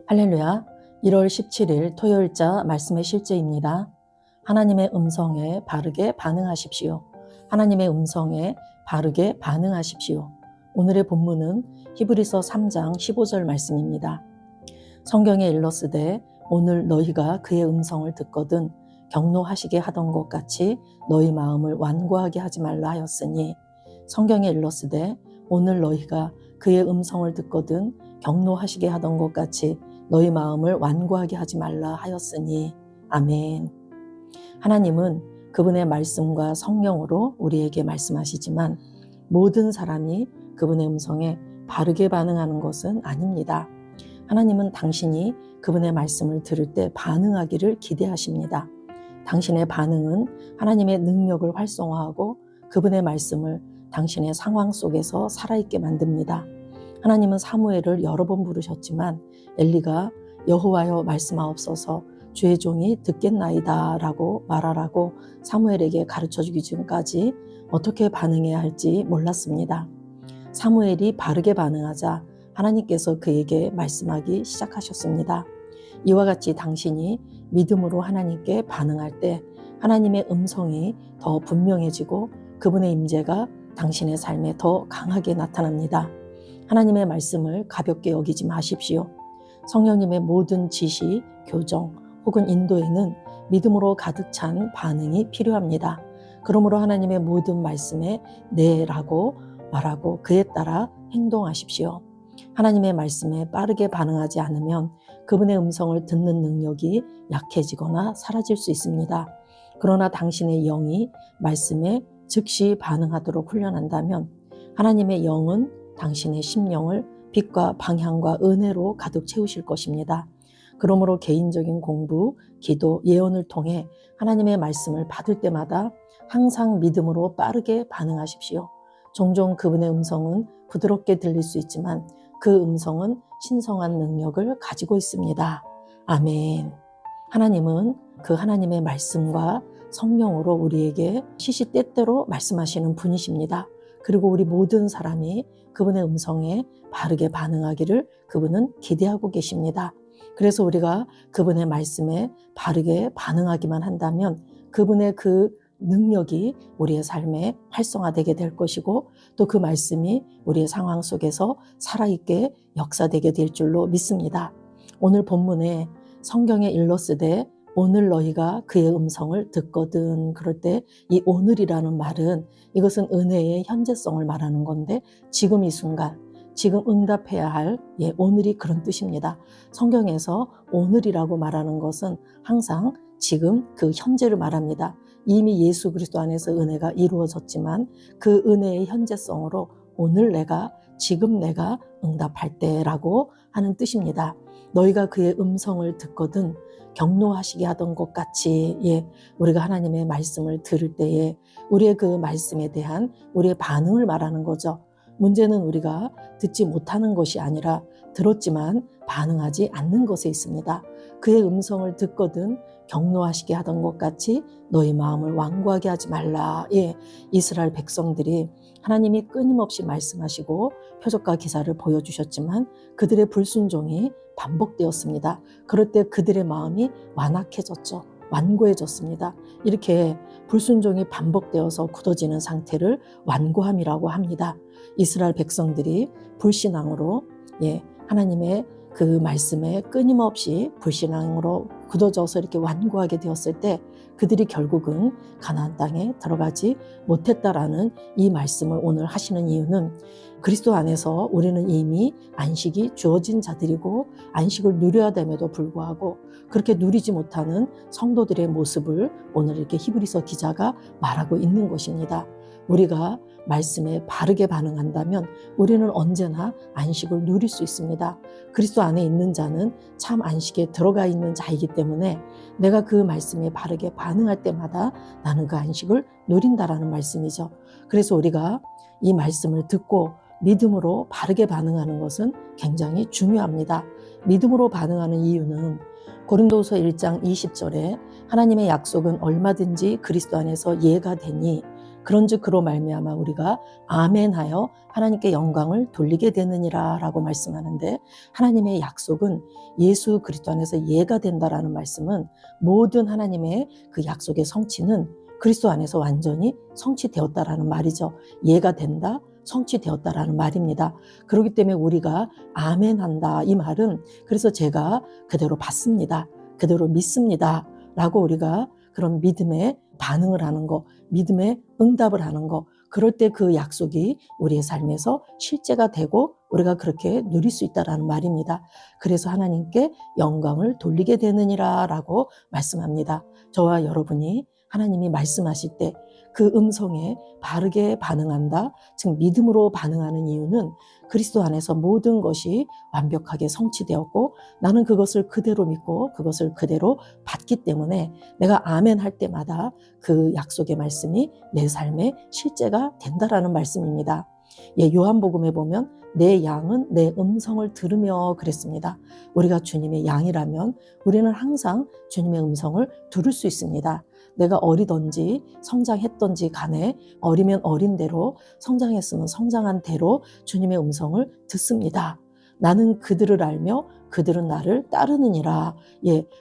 할렐루야. 1월 17일 토요일자 말씀의 실제입니다. 하나님의 음성에 바르게 반응하십시오. 하나님의 음성에 바르게 반응하십시오. 오늘의 본문은 히브리서 3장 15절 말씀입니다. 성경에 일러스되 오늘 너희가 그의 음성을 듣거든 경노하시게 하던 것 같이 너희 마음을 완고하게 하지 말라 하였으니, 성경에 일러스되 오늘 너희가 그의 음성을 듣거든 경노하시게 하던 것 같이 너희 마음을 완고하게 하지 말라 하였으니. 아멘. 하나님은 그분의 말씀과 성령으로 우리에게 말씀하시지만 모든 사람이 그분의 음성에 바르게 반응하는 것은 아닙니다. 하나님은 당신이 그분의 말씀을 들을 때 반응하기를 기대하십니다. 당신의 반응은 하나님의 능력을 활성화하고 그분의 말씀을 당신의 상황 속에서 살아있게 만듭니다. 하나님은 사무엘을 여러 번 부르셨지만 엘리가 여호와여 말씀하옵소서 주의 종이 듣겠나이다 라고 말하라고 사무엘에게 가르쳐주기 전까지 어떻게 반응해야 할지 몰랐습니다. 사무엘이 바르게 반응하자 하나님께서 그에게 말씀하기 시작하셨습니다. 이와 같이 당신이 믿음으로 하나님께 반응할 때 하나님의 음성이 더 분명해지고 그분의 임재가 당신의 삶에 더 강하게 나타납니다. 하나님의 말씀을 가볍게 여기지 마십시오. 성령님의 모든 지시, 교정 혹은 인도에는 믿음으로 가득 찬 반응이 필요합니다. 그러므로 하나님의 모든 말씀에 네라고 말하고 그에 따라 행동하십시오. 하나님의 말씀에 빠르게 반응하지 않으면 그분의 음성을 듣는 능력이 약해지거나 사라질 수 있습니다. 그러나 당신의 영이 말씀에 즉시 반응하도록 훈련한다면 하나님의 영은 당신의 심령을 빛과 방향과 은혜로 가득 채우실 것입니다. 그러므로 개인적인 공부, 기도, 예언을 통해 하나님의 말씀을 받을 때마다 항상 믿음으로 빠르게 반응하십시오. 종종 그분의 음성은 부드럽게 들릴 수 있지만 그 음성은 신성한 능력을 가지고 있습니다. 아멘. 하나님은 그 하나님의 말씀과 성령으로 우리에게 시시때때로 말씀하시는 분이십니다. 그리고 우리 모든 사람이 그분의 음성에 바르게 반응하기를 그분은 기대하고 계십니다. 그래서 우리가 그분의 말씀에 바르게 반응하기만 한다면 그분의 그 능력이 우리의 삶에 활성화되게 될 것이고 또 그 말씀이 우리의 상황 속에서 살아있게 역사되게 될 줄로 믿습니다. 오늘 본문에 성경에 일러스되 오늘 너희가 그의 음성을 듣거든, 그럴 때 이 오늘이라는 말은 이것은 은혜의 현재성을 말하는 건데 지금 이 순간, 지금 응답해야 할 오늘이 그런 뜻입니다. 성경에서 오늘이라고 말하는 것은 항상 지금 그 현재를 말합니다. 이미 예수 그리스도 안에서 은혜가 이루어졌지만 그 은혜의 현재성으로 오늘 내가, 지금 내가 응답할 때라고 하는 뜻입니다. 너희가 그의 음성을 듣거든 경노하시게 하던 것 같이 우리가 하나님의 말씀을 들을 때에 우리의 그 말씀에 대한 우리의 반응을 말하는 거죠. 문제는 우리가 듣지 못하는 것이 아니라 들었지만 반응하지 않는 것에 있습니다. 그의 음성을 듣거든 경노하시게 하던 것 같이 너희 마음을 완고하게 하지 말라. 이스라엘 백성들이 하나님이 끊임없이 말씀하시고 표적과 기사를 보여주셨지만 그들의 불순종이 반복되었습니다. 그럴 때 그들의 마음이 완악해졌죠. 완고해졌습니다. 이렇게 불순종이 반복되어서 굳어지는 상태를 완고함이라고 합니다. 이스라엘 백성들이 불신앙으로 하나님의 그 말씀에 끊임없이 불신앙으로 굳어져서 이렇게 완고하게 되었을 때 그들이 결국은 가나안 땅에 들어가지 못했다라는 이 말씀을 오늘 하시는 이유는 그리스도 안에서 우리는 이미 안식이 주어진 자들이고 안식을 누려야 됨에도 불구하고 그렇게 누리지 못하는 성도들의 모습을 오늘 이렇게 히브리서 기자가 말하고 있는 것입니다. 우리가 말씀에 바르게 반응한다면 우리는 언제나 안식을 누릴 수 있습니다. 그리스도 안에 있는 자는 참 안식에 들어가 있는 자이기 때문에 내가 그 말씀에 바르게 반응할 때마다 나는 그 안식을 누린다라는 말씀이죠. 그래서 우리가 이 말씀을 듣고 믿음으로 바르게 반응하는 것은 굉장히 중요합니다. 믿음으로 반응하는 이유는 고린도후서 1장 20절에 하나님의 약속은 얼마든지 그리스도 안에서 예가 되니 그런즉 그로 말미암아 우리가 아멘하여 하나님께 영광을 돌리게 되느니라 라고 말씀하는데, 하나님의 약속은 예수 그리스도 안에서 예가 된다라는 말씀은 모든 하나님의 그 약속의 성취는 그리스도 안에서 완전히 성취되었다라는 말이죠. 예가 된다, 성취되었다라는 말입니다. 그렇기 때문에 우리가 아멘한다, 이 말은 그래서 제가 그대로 받습니다, 그대로 믿습니다 라고 우리가 그런 믿음의 반응을 하는 거, 믿음의 응답을 하는 거, 그럴 때 그 약속이 우리의 삶에서 실제가 되고 우리가 그렇게 누릴 수 있다라는 말입니다. 그래서 하나님께 영광을 돌리게 되느니라 라고 말씀합니다. 저와 여러분이 하나님이 말씀하실 때 그 음성에 바르게 반응한다, 즉 믿음으로 반응하는 이유는 그리스도 안에서 모든 것이 완벽하게 성취되었고 나는 그것을 그대로 믿고 그것을 그대로 받기 때문에 내가 아멘 할 때마다 그 약속의 말씀이 내 삶에 실제가 된다라는 말씀입니다. 요한복음에 보면 내 양은 내 음성을 들으며 그랬습니다. 우리가 주님의 양이라면 우리는 항상 주님의 음성을 들을 수 있습니다. 내가 어리든지 성장했든지 간에 어리면 어린 대로, 성장했으면 성장한 대로 주님의 음성을 듣습니다. 나는 그들을 알며 그들은 나를 따르느니라.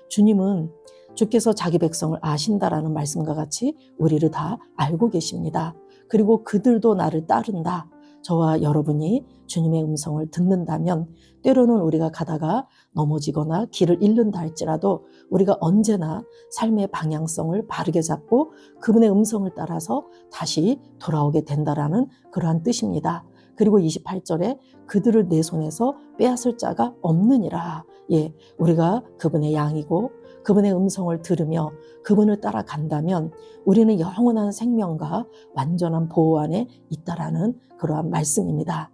주님은 주께서 자기 백성을 아신다라는 말씀과 같이 우리를 다 알고 계십니다. 그리고 그들도 나를 따른다. 저와 여러분이 주님의 음성을 듣는다면 때로는 우리가 가다가 넘어지거나 길을 잃는다 할지라도 우리가 언제나 삶의 방향성을 바르게 잡고 그분의 음성을 따라서 다시 돌아오게 된다라는 그러한 뜻입니다. 그리고 28절에 그들을 내 손에서 빼앗을 자가 없느니라. 우리가 그분의 양이고 그분의 음성을 들으며 그분을 따라간다면 우리는 영원한 생명과 완전한 보호 안에 있다라는 그러한 말씀입니다.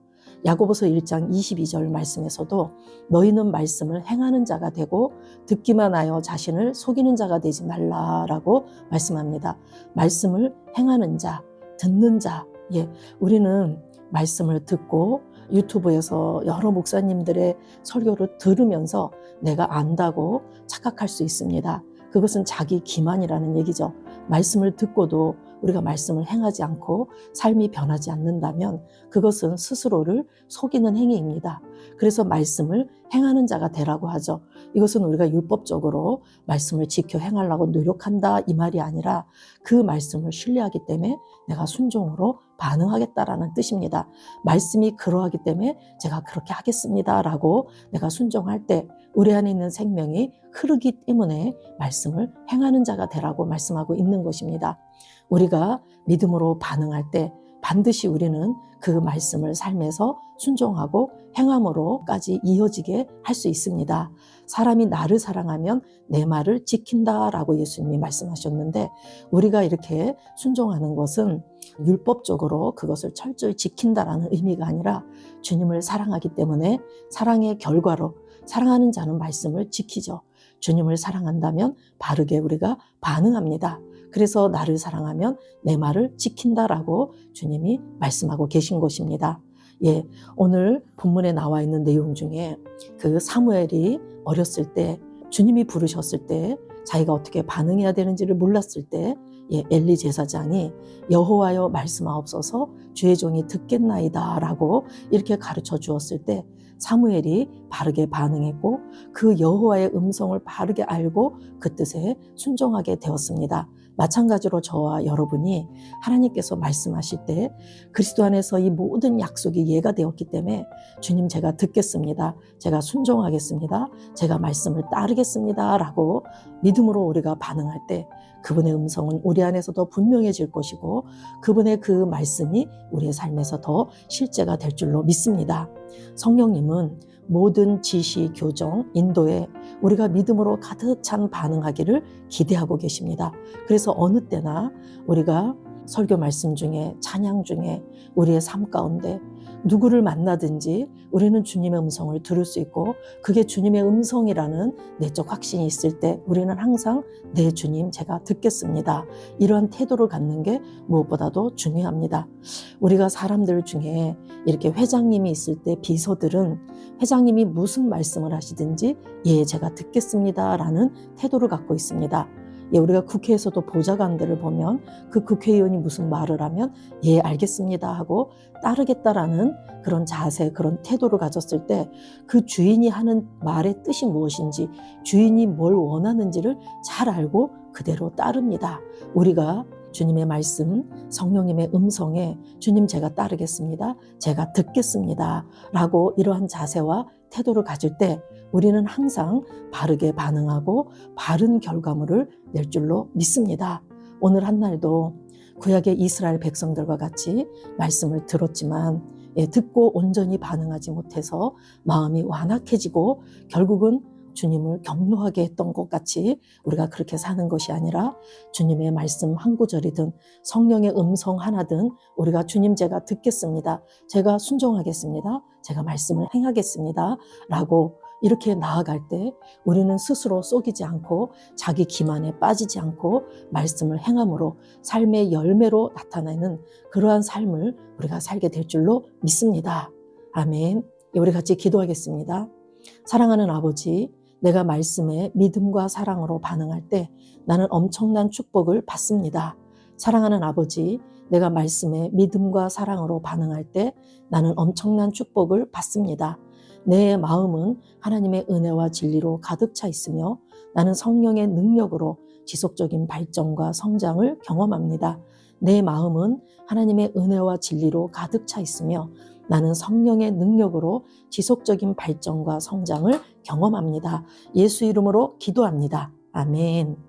야고보서 1장 22절 말씀에서도 너희는 말씀을 행하는 자가 되고 듣기만 하여 자신을 속이는 자가 되지 말라라고 말씀합니다. 말씀을 행하는 자, 듣는 자. 우리는 말씀을 듣고 유튜브에서 여러 목사님들의 설교를 들으면서 내가 안다고 착각할 수 있습니다. 그것은 자기 기만이라는 얘기죠. 말씀을 듣고도 우리가 말씀을 행하지 않고 삶이 변하지 않는다면 그것은 스스로를 속이는 행위입니다. 그래서 말씀을 행하는 자가 되라고 하죠. 이것은 우리가 율법적으로 말씀을 지켜 행하려고 노력한다 이 말이 아니라 그 말씀을 신뢰하기 때문에 내가 순종으로 반응하겠다라는 뜻입니다. 말씀이 그러하기 때문에 제가 그렇게 하겠습니다 라고 내가 순종할 때 우리 안에 있는 생명이 흐르기 때문에 말씀을 행하는 자가 되라고 말씀하고 있는 것입니다. 우리가 믿음으로 반응할 때 반드시 우리는 그 말씀을 삶에서 순종하고 행함으로까지 이어지게 할 수 있습니다. 사람이 나를 사랑하면 내 말을 지킨다라고 예수님이 말씀하셨는데 우리가 이렇게 순종하는 것은 율법적으로 그것을 철저히 지킨다라는 의미가 아니라 주님을 사랑하기 때문에 사랑의 결과로 사랑하는 자는 말씀을 지키죠. 주님을 사랑한다면 바르게 우리가 반응합니다. 그래서 나를 사랑하면 내 말을 지킨다라고 주님이 말씀하고 계신 것입니다. 오늘 본문에 나와 있는 내용 중에 그 사무엘이 어렸을 때 주님이 부르셨을 때 자기가 어떻게 반응해야 되는지를 몰랐을 때 엘리 제사장이 여호와여 말씀하옵소서 주의 종이 듣겠나이다 라고 이렇게 가르쳐 주었을 때 사무엘이 바르게 반응했고 그 여호와의 음성을 바르게 알고 그 뜻에 순종하게 되었습니다. 마찬가지로 저와 여러분이 하나님께서 말씀하실 때 그리스도 안에서 이 모든 약속이 예가 되었기 때문에 주님 제가 듣겠습니다. 제가 순종하겠습니다. 제가 말씀을 따르겠습니다. 라고 믿음으로 우리가 반응할 때 그분의 음성은 우리 안에서 더 분명해질 것이고 그분의 그 말씀이 우리의 삶에서 더 실제가 될 줄로 믿습니다. 성령님은 모든 지시, 교정, 인도에 우리가 믿음으로 가득 찬 반응하기를 기대하고 계십니다. 그래서 어느 때나 우리가 설교 말씀 중에 찬양 중에 우리의 삶 가운데 누구를 만나든지 우리는 주님의 음성을 들을 수 있고 그게 주님의 음성이라는 내적 확신이 있을 때 우리는 항상 네 주님 제가 듣겠습니다. 이러한 태도를 갖는 게 무엇보다도 중요합니다. 우리가 사람들 중에 이렇게 회장님이 있을 때 비서들은 회장님이 무슨 말씀을 하시든지 제가 듣겠습니다 라는 태도를 갖고 있습니다. 우리가 국회에서도 보좌관들을 보면 그 국회의원이 무슨 말을 하면 예, 알겠습니다 하고 따르겠다라는 그런 자세, 그런 태도를 가졌을 때 그 주인이 하는 말의 뜻이 무엇인지, 주인이 뭘 원하는지를 잘 알고 그대로 따릅니다. 우리가 주님의 말씀, 성령님의 음성에 주님 제가 따르겠습니다. 제가 듣겠습니다. 라고 이러한 자세와 태도를 가질 때 우리는 항상 바르게 반응하고 바른 결과물을 낼 줄로 믿습니다. 오늘 한 날도 구약의 이스라엘 백성들과 같이 말씀을 들었지만 듣고 온전히 반응하지 못해서 마음이 완악해지고 결국은 주님을 경노하게 했던 것 같이 우리가 그렇게 사는 것이 아니라 주님의 말씀 한 구절이든 성령의 음성 하나든 우리가 주님 제가 듣겠습니다. 제가 순종하겠습니다. 제가 말씀을 행하겠습니다. 라고 이렇게 나아갈 때 우리는 스스로 속이지 않고 자기 기만에 빠지지 않고 말씀을 행함으로 삶의 열매로 나타내는 그러한 삶을 우리가 살게 될 줄로 믿습니다. 아멘. 우리 같이 기도하겠습니다. 사랑하는 아버지, 내가 말씀에 믿음과 사랑으로 반응할 때 나는 엄청난 축복을 받습니다. 사랑하는 아버지, 내가 말씀에 믿음과 사랑으로 반응할 때 나는 엄청난 축복을 받습니다. 내 마음은 하나님의 은혜와 진리로 가득 차 있으며 나는 성령의 능력으로 지속적인 발전과 성장을 경험합니다. 내 마음은 하나님의 은혜와 진리로 가득 차 있으며 나는 성령의 능력으로 지속적인 발전과 성장을 경험합니다. 예수 이름으로 기도합니다. 아멘.